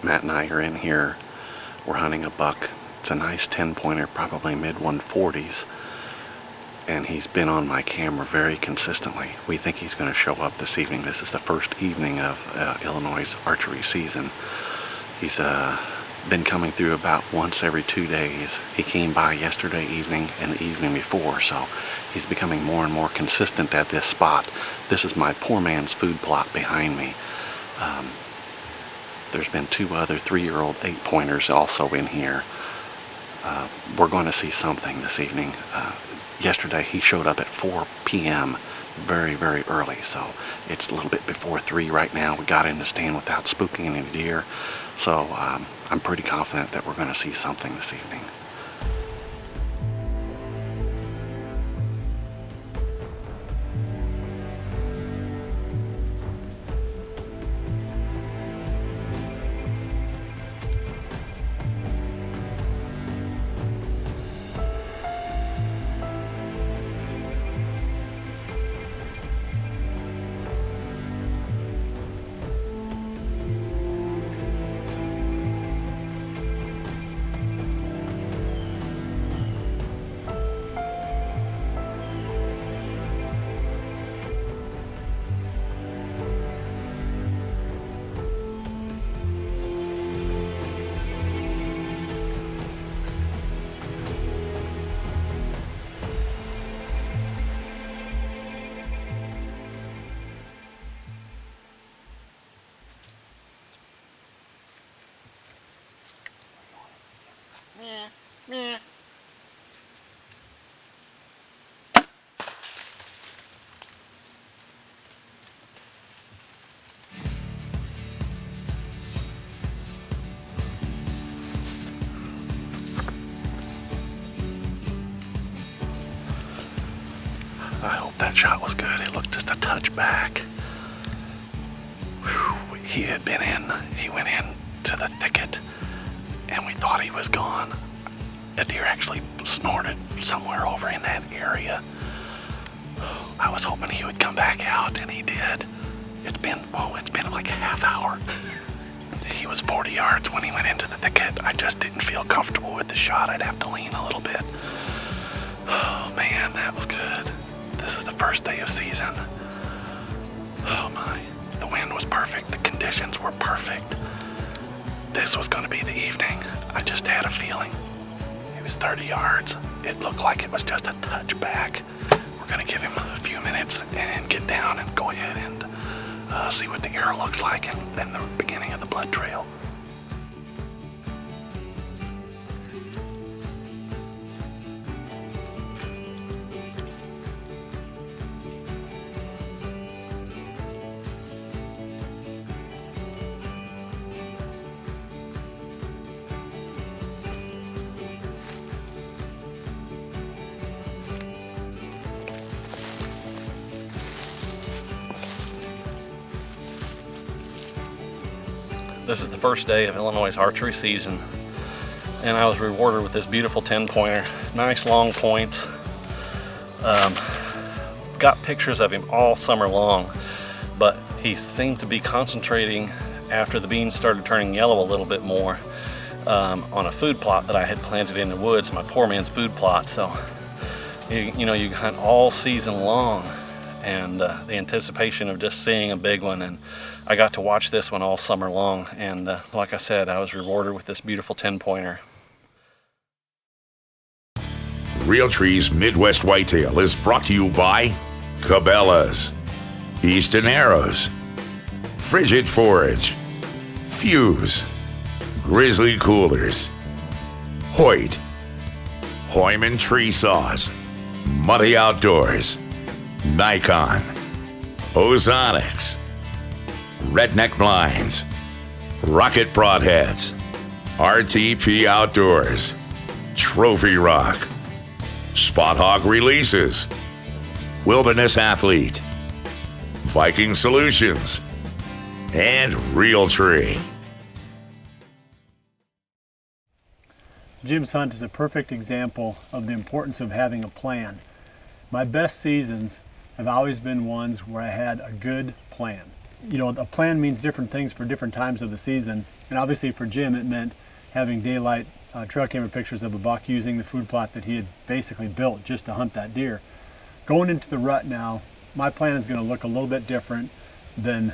Matt and I are in here. We're hunting a buck. It's a nice 10-pointer, probably mid-140s. And he's been on my camera very consistently. We think he's going to show up this evening. This is the first evening of Illinois' archery season. He's been coming through about once every 2 days. He came by yesterday evening and the evening before, so he's becoming more and more consistent at this spot. This is my poor man's food plot behind me. There's been 2 other 3-year-old 8-pointers also in here. We're going to see something this evening. Yesterday he showed up at 4 p.m. very, very early, so it's a little bit before 3 right now. We got in the stand without spooking any deer, so I'm pretty confident that we're going to see something this evening. Meh. I hope that shot was good. It looked just a touch back. Whew, he had been in. He went in to the thicket, and we thought he was gone. A deer actually snorted somewhere over in that area. I was hoping he would come back out, and he did. It's been like a half hour. He was 40 yards when he went into the thicket. I just didn't feel comfortable with the shot. I'd have to lean a little bit. Oh man, that was good. This is the first day of season. Oh my. The wind was perfect. The conditions were perfect. This was going to be the evening. I just had a feeling. He was 30 yards. It looked like it was just a touch back. We're going to give him a few minutes and get down and go ahead and see what the arrow looks like and then the beginning of the blood trail. This is the first day of Illinois' archery season, and I was rewarded with this beautiful 10-pointer. Nice long points. Got pictures of him all summer long, but he seemed to be concentrating after the beans started turning yellow a little bit more on a food plot that I had planted in the woods, my poor man's food plot. So you know, you hunt all season long, and the anticipation of just seeing a big one, and I got to watch this one all summer long, and like I said, I was rewarded with this beautiful 10-pointer. Realtree's Midwest Whitetail is brought to you by Cabela's, Easton Arrows, Frigid Forage, Fuse, Grizzly Coolers, Hoyt, Hoyman Tree Saws, Muddy Outdoors, Nikon, Ozonics, Redneck Blinds, Rocket Broadheads, RTP Outdoors, Trophy Rock, Spot Hog Releases, Wilderness Athlete, Viking Solutions, and Realtree. Jim's hunt is a perfect example of the importance of having a plan. My best seasons have always been ones where I had a good plan. you know, a plan means different things for different times of the season. And obviously for Jim, it meant having daylight trail camera pictures of a buck using the food plot that he had basically built just to hunt that deer. Going into the rut now, my plan is going to look a little bit different than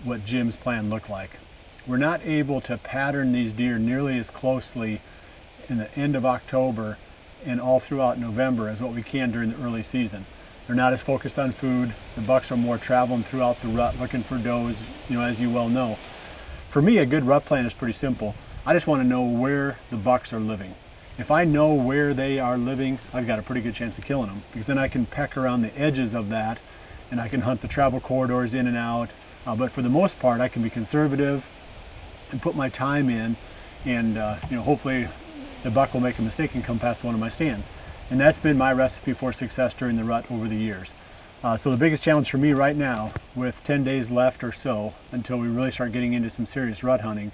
what Jim's plan looked like. We're not able to pattern these deer nearly as closely in the end of October and all throughout November as what we can during the early season. They're not as focused on food. The bucks are more traveling throughout the rut looking for does, you know, as you well know. For me, a good rut plan is pretty simple. I just want to know where the bucks are living. If I know where they are living, I've got a pretty good chance of killing them, because then I can peck around the edges of that and I can hunt the travel corridors in and out. But for the most part, I can be conservative and put my time in, and you know, hopefully the buck will make a mistake and come past one of my stands. And that's been my recipe for success during the rut over the years. So the biggest challenge for me right now, with 10 days left or so until we really start getting into some serious rut hunting,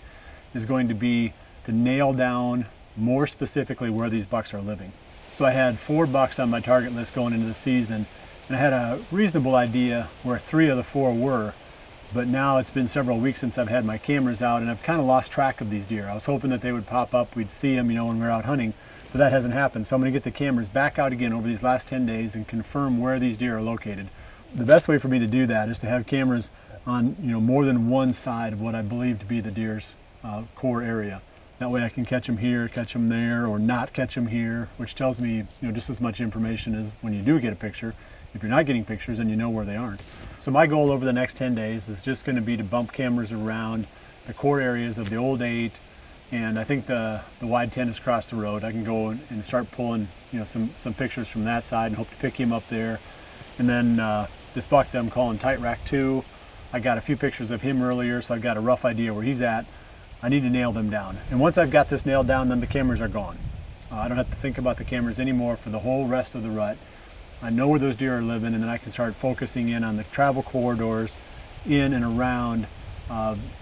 is going to be to nail down more specifically where these bucks are living. So I had 4 bucks on my target list going into the season, and I had a reasonable idea where 3 of the 4 were. But now it's been several weeks since I've had my cameras out, and I've kind of lost track of these deer. I was hoping that they would pop up, we'd see them, you know, when we're out hunting, but that hasn't happened. So I'm going to get the cameras back out again over these last 10 days and confirm where these deer are located. The best way for me to do that is to have cameras on, you know, more than one side of what I believe to be the deer's core area. That way I can catch them here, catch them there, or not catch them here, which tells me, you know, just as much information as when you do get a picture. If you're not getting pictures, then you know where they aren't. So my goal over the next 10 days is just going to be to bump cameras around the core areas of the old 8, and I think the wide 10 is across the road. I can go and start pulling, you know, some pictures from that side and hope to pick him up there. And then this buck that I'm calling Tight Rack 2, I got a few pictures of him earlier, so I've got a rough idea where he's at. I need to nail them down. And once I've got this nailed down, then the cameras are gone. I don't have to think about the cameras anymore for the whole rest of the rut. I know where those deer are living, and then I can start focusing in on the travel corridors in and around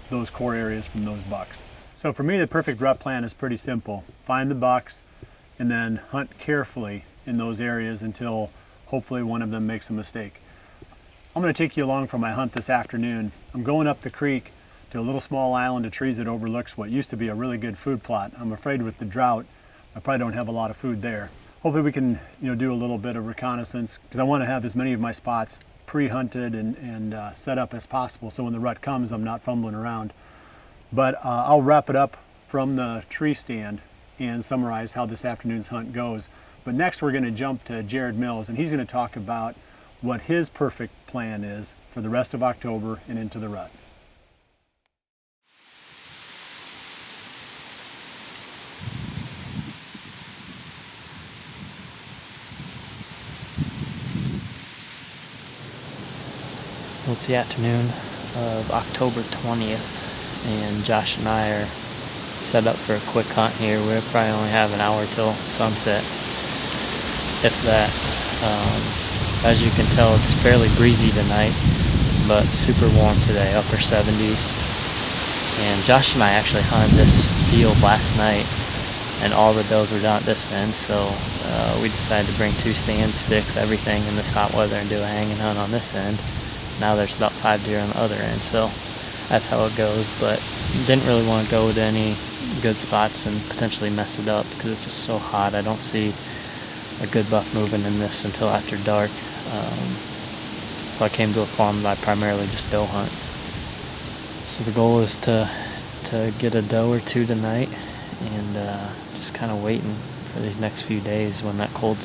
those core areas from those bucks. So for me, the perfect rut plan is pretty simple. Find the bucks and then hunt carefully in those areas until hopefully one of them makes a mistake. I'm going to take you along for my hunt this afternoon. I'm going up the creek to a little small island of trees that overlooks what used to be a really good food plot. I'm afraid with the drought, I probably don't have a lot of food there. Hopefully we can, you know, do a little bit of reconnaissance, because I want to have as many of my spots pre-hunted and set up as possible, so when the rut comes I'm not fumbling around. But I'll wrap it up from the tree stand and summarize how this afternoon's hunt goes. But next we're going to jump to Jared Mills, and he's going to talk about what his perfect plan is for the rest of October and into the rut. Well, it's the afternoon of October 20th, and Josh and I are set up for a quick hunt here. We'll probably only have an hour till sunset, if that. As you can tell, it's fairly breezy tonight, but super warm today, upper 70s. And Josh and I actually hunted this field last night, and all the does were down at this end, so we decided to bring 2 stand sticks, everything in this hot weather, and do a hanging hunt on this end. Now there's about 5 deer on the other end, so that's how it goes. But didn't really want to go to any good spots and potentially mess it up because it's just so hot. I don't see a good buck moving in this until after dark. So I came to a farm that I primarily just doe hunt. So the goal is to get a doe or 2 tonight, and just kind of waiting for these next few days when that cold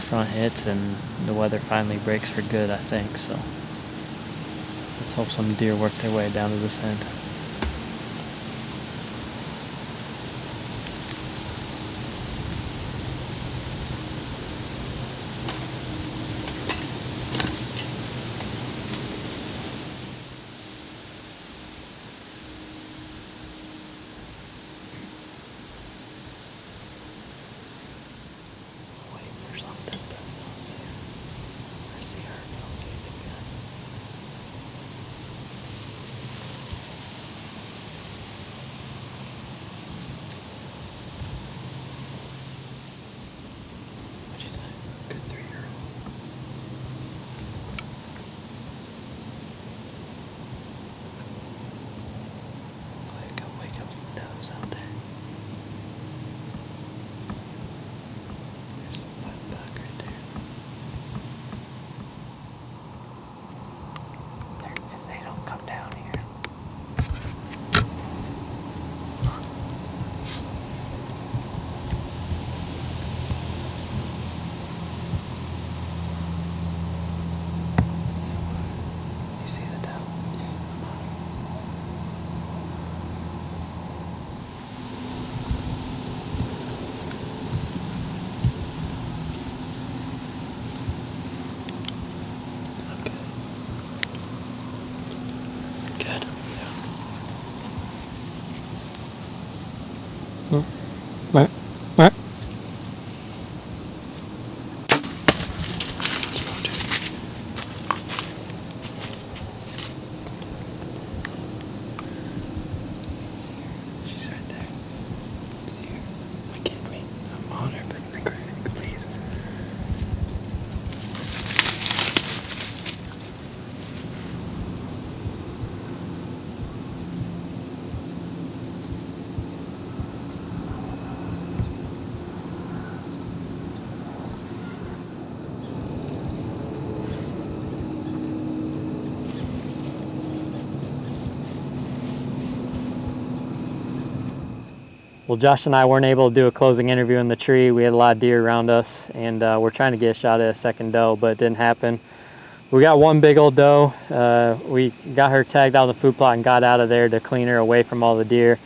front hits and the weather finally breaks for good, I think. So let's hope some deer work their way down to this end. Waiting for something, but I don't see her. I see her, but I don't see anything yet. Well, Josh and I weren't able to do a closing interview in the tree. We had a lot of deer around us, and we're trying to get a shot at a second doe, but it didn't happen. We got one big old doe. We got her tagged out of the food plot and got out of there to clean her away from all the deer.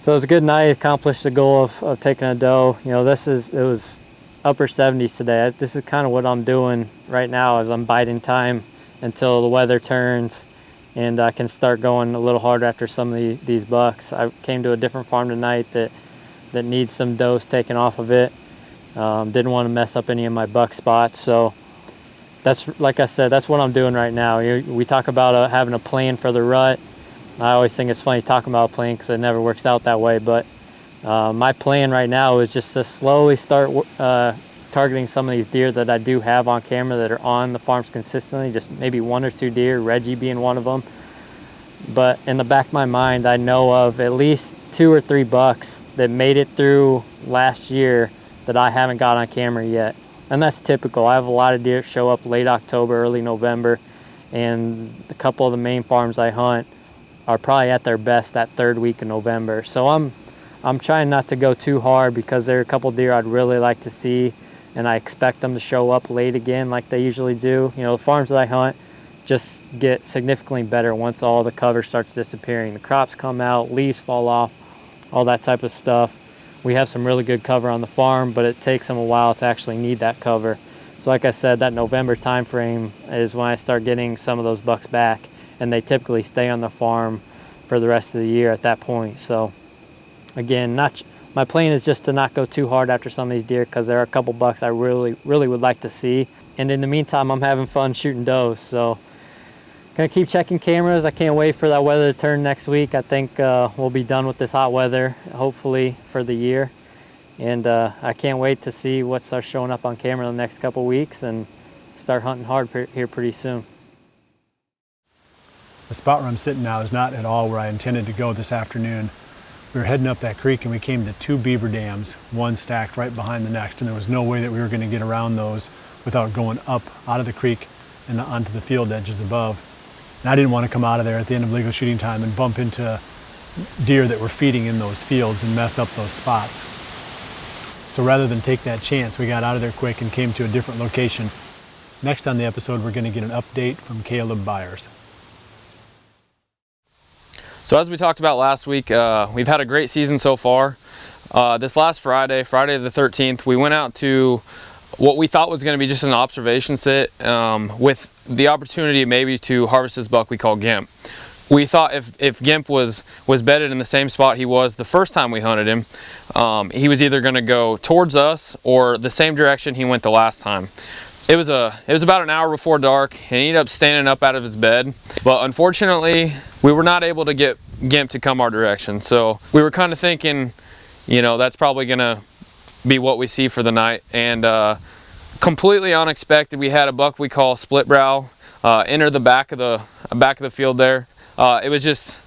So it was a good night. Accomplished the goal of taking a doe. You know, it was upper 70s today. This is kind of what I'm doing right now, is I'm biding time until the weather turns and I can start going a little harder after some of these bucks. I came to a different farm tonight that needs some does taken off of it. Didn't want to mess up any of my buck spots, so that's, like I said, that's what I'm doing right now. We talk about having a plan for the rut. I always think it's funny talking about a plan because it never works out that way, but my plan right now is just to slowly start targeting some of these deer that I do have on camera that are on the farms consistently, just maybe 1 or 2 deer, Reggie being one of them. But in the back of my mind, I know of at least 2 or 3 bucks that made it through last year that I haven't got on camera yet. And that's typical. I have a lot of deer show up late October, early November, and a couple of the main farms I hunt are probably at their best that 3rd week of November. So I'm trying not to go too hard because there are a couple deer I'd really like to see, and I expect them to show up late again like they usually do. You know, the farms that I hunt just get significantly better once all the cover starts disappearing. The crops come out, leaves fall off, all that type of stuff. We have some really good cover on the farm, but it takes them a while to actually need that cover. So like I said, that November time frame is when I start getting some of those bucks back, and they typically stay on the farm for the rest of the year at that point. So again, my plan is just to not go too hard after some of these deer because there are a couple bucks I really would like to see. And in the meantime, I'm having fun shooting does. So gonna keep checking cameras. I can't wait for that weather to turn next week. I think we'll be done with this hot weather, hopefully for the year. And I can't wait to see what starts showing up on camera in the next couple weeks and start hunting hard here pretty soon. The spot where I'm sitting now is not at all where I intended to go this afternoon. We were heading up that creek and we came to 2 beaver dams, one stacked right behind the next, and there was no way that we were going to get around those without going up out of the creek and onto the field edges above. And I didn't want to come out of there at the end of legal shooting time and bump into deer that were feeding in those fields and mess up those spots. So rather than take that chance, we got out of there quick and came to a different location. Next on the episode, we're going to get an update from Caleb Byers. So as we talked about last week, we've had a great season so far. This last Friday the 13th, we went out to what we thought was going to be just an observation sit with the opportunity maybe to harvest this buck we call Gimp. We thought if Gimp was bedded in the same spot he was the first time we hunted him, he was either going to go towards us or the same direction he went the last time. It was about an hour before dark, and he ended up standing up out of his bed. But unfortunately, we were not able to get Gimp to come our direction. So we were kind of thinking, you know, that's probably gonna be what we see for the night. And completely unexpected, we had a buck we call Split Brow enter the back of the field there. It was just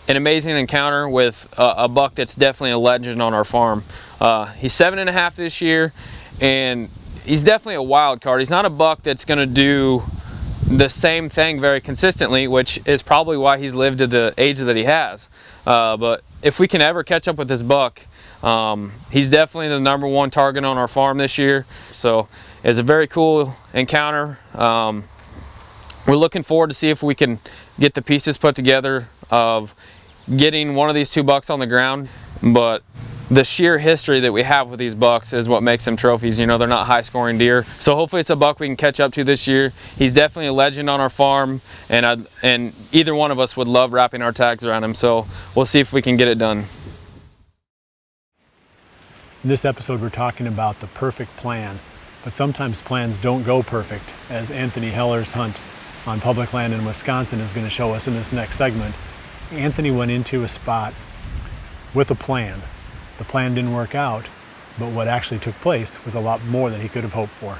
an amazing encounter with a buck that's definitely a legend on our farm. He's 7.5 this year, and he's definitely a wild card. He's not a buck that's going to do the same thing very consistently, which is probably why he's lived to the age that he has. But if we can ever catch up with this buck, he's definitely the #1 target on our farm this year. So it's a very cool encounter. We're looking forward to see if we can get the pieces put together of getting one of these 2 bucks on the ground. But the sheer history that we have with these bucks is what makes them trophies. You know, they're not high scoring deer. So hopefully it's a buck we can catch up to this year. He's definitely a legend on our farm, and either one of us would love wrapping our tags around him. So we'll see if we can get it done. In this episode, we're talking about the perfect plan, but sometimes plans don't go perfect, as Anthony Heller's hunt on public land in Wisconsin is going to show us in this next segment. Anthony went into a spot with a plan. The plan didn't work out, but what actually took place was a lot more than he could have hoped for.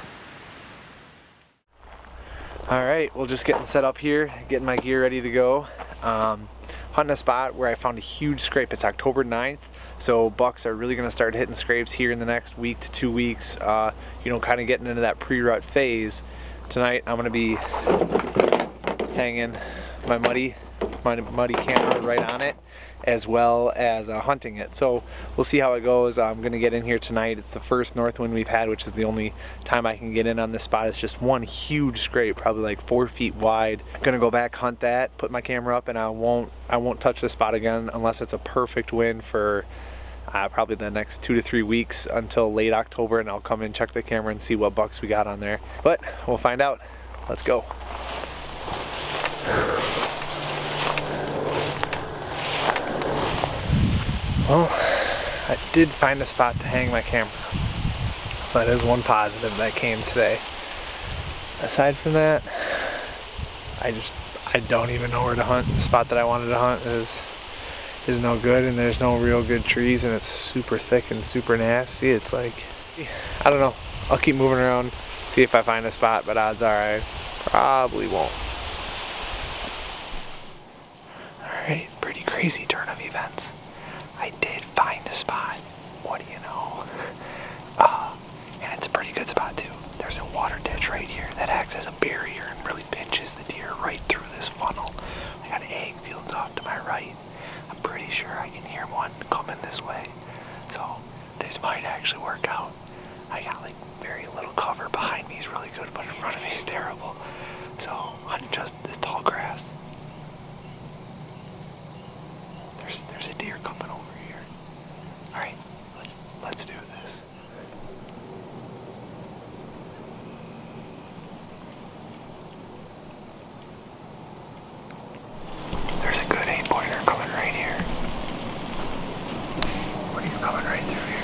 All right, well, just getting set up here, getting my gear ready to go. Hunting a spot where I found a huge scrape. It's October 9th, so bucks are really going to start hitting scrapes here in the next week to 2 weeks, you know, kind of getting into that pre-rut phase. Tonight I'm going to be hanging my muddy camera right on it as well as hunting it. So we'll see how it goes. I'm gonna get in here tonight. It's the first north wind we've had, which is the only time I can get in on this spot. It's just one huge scrape, probably like 4 feet wide. I'm gonna go back, hunt that, put my camera up, and I won't touch the spot again unless it's a perfect wind for probably the next 2 to 3 weeks until late October, and I'll come and check the camera and see what bucks we got on there. But we'll find out. Let's go. Well, I did find a spot to hang my camera, so that is one positive that came today. Aside from that, I don't even know where to hunt. The spot that I wanted to hunt is no good, and there's no real good trees, and it's super thick and super nasty. It's like, I don't know. I'll keep moving around, see if I find a spot, but odds are I probably won't. Alright, pretty crazy turn of events. I did find a spot. What do you know? And it's a pretty good spot too. There's a water ditch right here that acts as a barrier and really pinches the deer right through this funnel. I got egg fields off to my right. I'm pretty sure I can hear one coming this way. So this might actually work out. I got like very little cover. Behind me is really good, but in front of me is terrible. So hunting just this tall grass. There's a deer coming over here. All right, let's do this. There's a good 8-pointer coming right here. But he's coming right through here.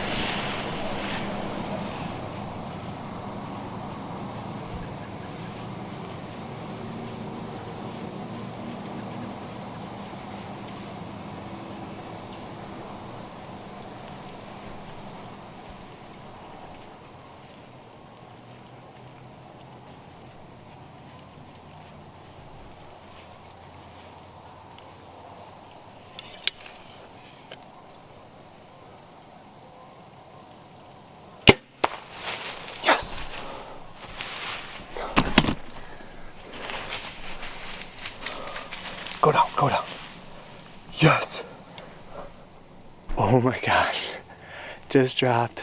Go down, go down. Yes. Oh my gosh. Just dropped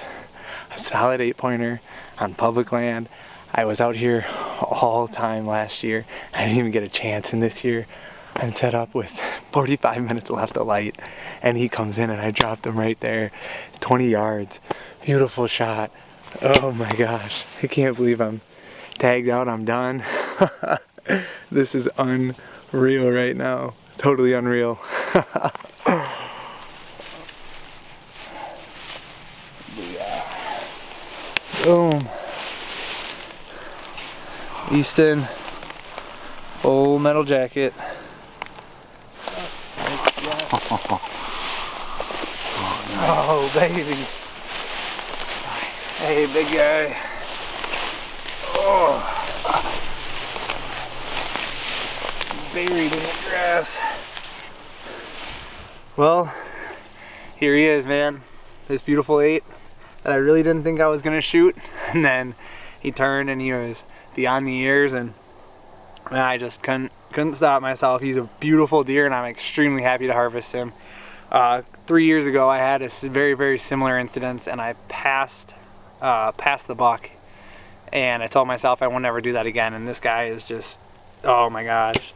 a solid 8-pointer on public land. I was out here all the time last year. I didn't even get a chance in this year. I'm set up with 45 minutes left of light, and he comes in and I dropped him right there. 20 yards. Beautiful shot. Oh my gosh. I can't believe I'm tagged out. I'm done. This is unreal right now. Totally unreal. Boom. Easton. Full metal jacket. Oh, baby. Hey, big guy. Oh. Buried in the grass. Well, here he is, man. This beautiful 8 that I really didn't think I was gonna shoot, and then he turned and he was beyond the ears, and I just couldn't stop myself. He's a beautiful deer, and I'm extremely happy to harvest him. 3 years ago, I had a very, very similar incident, and I passed the buck, and I told myself I will never do that again. And this guy is just, oh my gosh.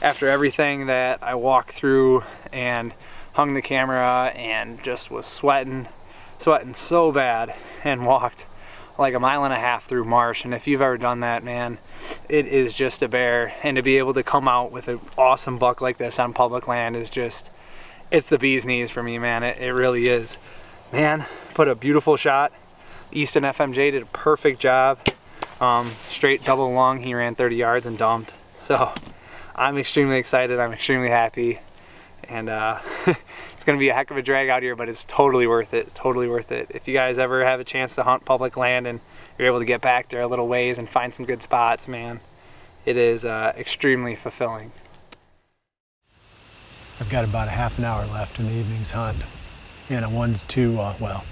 After everything that I walked through and hung the camera and just was sweating so bad, and walked like 1.5 miles through marsh. And if you've ever done that, man, it is just a bear. And to be able to come out with an awesome buck like this on public land is just, it's the bee's knees for me, man. It really is. Man, put a beautiful shot. Easton FMJ did a perfect job. Straight double lung, he ran 30 yards and dumped. So I'm extremely excited, I'm extremely happy, and it's gonna be a heck of a drag out here, but it's totally worth it, totally worth it. If you guys ever have a chance to hunt public land and you're able to get back there a little ways and find some good spots, man, it is extremely fulfilling. I've got about a half an hour left in the evening's hunt, and I wanted to, well,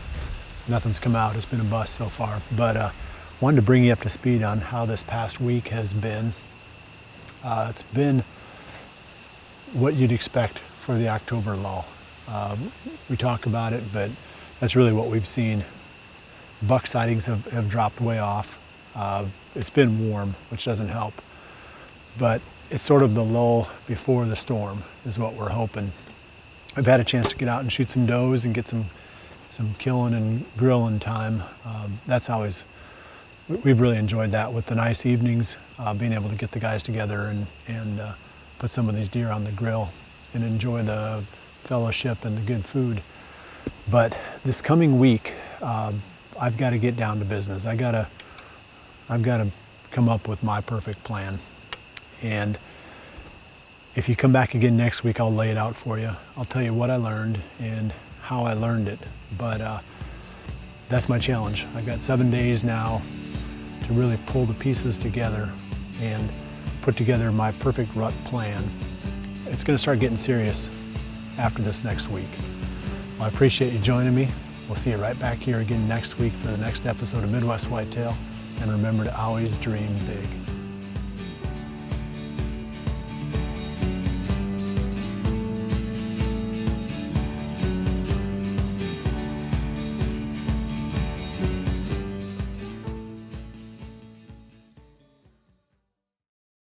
nothing's come out, it's been a bust so far, but wanted to bring you up to speed on how this past week has been. It's been what you'd expect for the October lull. We talk about it, but that's really what we've seen. Buck sightings have dropped way off. It's been warm, which doesn't help, but it's sort of the lull before the storm is what we're hoping. I've had a chance to get out and shoot some does and get some killing and grilling time. We've really enjoyed that with the nice evenings, being able to get the guys together and put some of these deer on the grill and enjoy the fellowship and the good food. But this coming week, I've got to get down to business. I've got to come up with my perfect plan. And if you come back again next week, I'll lay it out for you. I'll tell you what I learned and how I learned it. But that's my challenge. I've got 7 days now to really pull the pieces together and put together my perfect rut plan. It's going to start getting serious after this next week. Well, I appreciate you joining me. We'll see you right back here again next week for the next episode of Midwest Whitetail. And remember to always dream big.